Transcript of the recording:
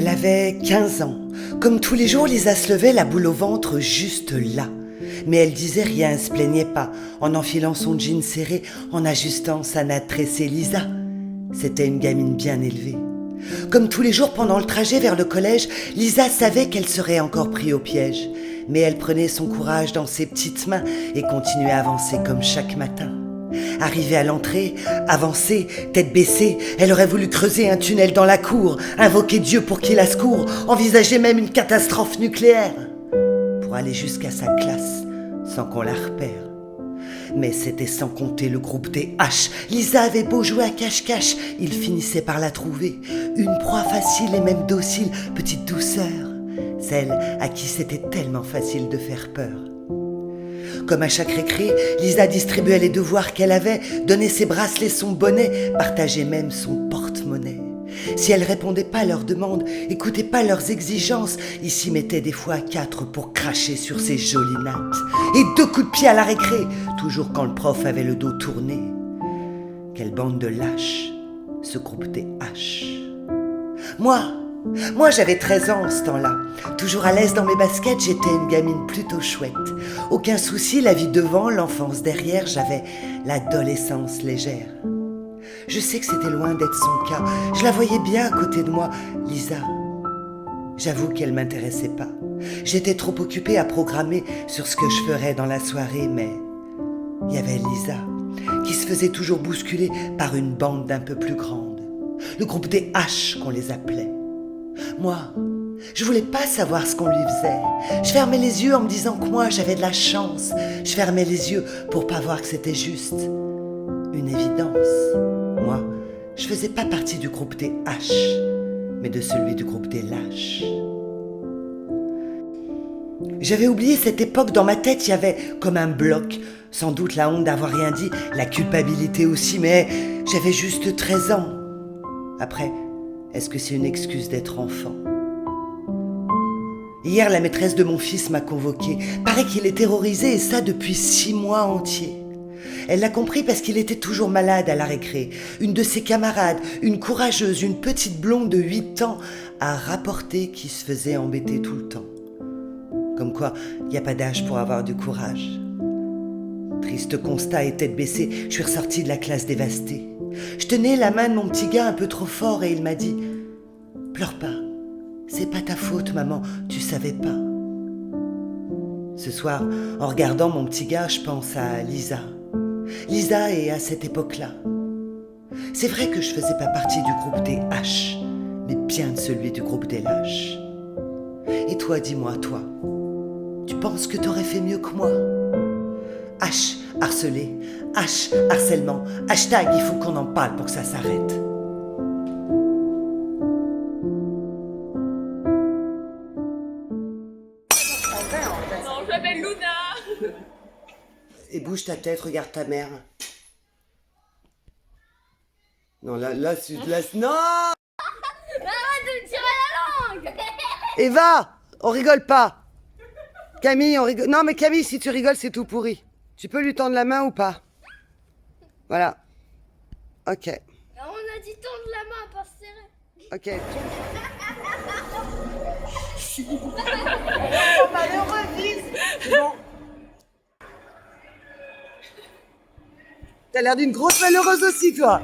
Elle avait 15 ans. Comme tous les jours, Lisa se levait la boule au ventre juste là. Mais elle disait rien, elle se plaignait pas, en enfilant son jean serré, en ajustant sa natte tressée. Lisa, c'était une gamine bien élevée. Comme tous les jours pendant le trajet vers le collège, Lisa savait qu'elle serait encore prise au piège. Mais elle prenait son courage dans ses petites mains et continuait à avancer comme chaque matin. Arrivée à l'entrée, avancée, tête baissée, elle aurait voulu creuser un tunnel dans la cour, invoquer Dieu pour qu'il la secoure, envisager même une catastrophe nucléaire, pour aller jusqu'à sa classe sans qu'on la repère. Mais c'était sans compter le groupe des H. Lisa avait beau jouer à cache-cache, il finissait par la trouver. Une proie facile et même docile, petite douceur, celle à qui c'était tellement facile de faire peur. Comme à chaque récré, Lisa distribuait les devoirs qu'elle avait, donnait ses bracelets, son bonnet, partageait même son porte-monnaie. Si elle répondait pas à leurs demandes, écoutait pas leurs exigences, il s'y mettait des fois à 4 pour cracher sur ses jolies nattes. Et 2 coups de pied à la récré, toujours quand le prof avait le dos tourné. Quelle bande de lâches, ce groupe des H. Moi, j'avais 13 ans en ce temps-là. Toujours à l'aise dans mes baskets, j'étais une gamine plutôt chouette. Aucun souci, la vie devant, l'enfance derrière, j'avais l'adolescence légère. Je sais que c'était loin d'être son cas. Je la voyais bien à côté de moi, Lisa. J'avoue qu'elle m'intéressait pas. J'étais trop occupée à programmer sur ce que je ferais dans la soirée, mais il y avait Lisa, qui se faisait toujours bousculer par une bande d'un peu plus grande. Le groupe des H qu'on les appelait. Moi, je voulais pas savoir ce qu'on lui faisait. Je fermais les yeux en me disant que moi, j'avais de la chance. Je fermais les yeux pour pas voir que c'était juste une évidence. Moi, je faisais pas partie du groupe des H, mais de celui du groupe des lâches. J'avais oublié cette époque, dans ma tête, il y avait comme un bloc. Sans doute la honte d'avoir rien dit, la culpabilité aussi, mais j'avais juste 13 ans. Après, est-ce que c'est une excuse d'être enfant ? Hier, la maîtresse de mon fils m'a convoqué. Paraît qu'il est terrorisé, et ça depuis 6 mois entiers. Elle l'a compris parce qu'il était toujours malade à la récré. Une de ses camarades, une courageuse, une petite blonde de 8 ans, a rapporté qu'il se faisait embêter tout le temps. Comme quoi, il n'y a pas d'âge pour avoir du courage. Triste constat et tête baissée, je suis ressortie de la classe dévastée. Je tenais la main de mon petit gars un peu trop fort et il m'a dit « Pleure pas, c'est pas ta faute maman, tu savais pas. » Ce soir, en regardant mon petit gars, je pense à Lisa. Lisa est à cette époque-là. C'est vrai que je faisais pas partie du groupe des H, mais bien de celui du groupe des lâches. Et toi, dis-moi, toi, tu penses que t'aurais fait mieux que moi ? H, harcelé, H, harcèlement, hashtag, il faut qu'on en parle pour que ça s'arrête. Non, je m'appelle Luna. Et bouge ta tête, regarde ta mère. Non, là, non ! Arrête de me tirer la langue. Eva, on rigole pas. Camille, on rigole. Non, mais Camille, si tu rigoles, c'est tout pourri. Tu peux lui tendre la main ou pas ? Voilà. Ok. On a dit tendre la main, pas se serrer. Ok. Malheureux fils. Bon. T'as l'air d'une grosse malheureuse aussi, toi.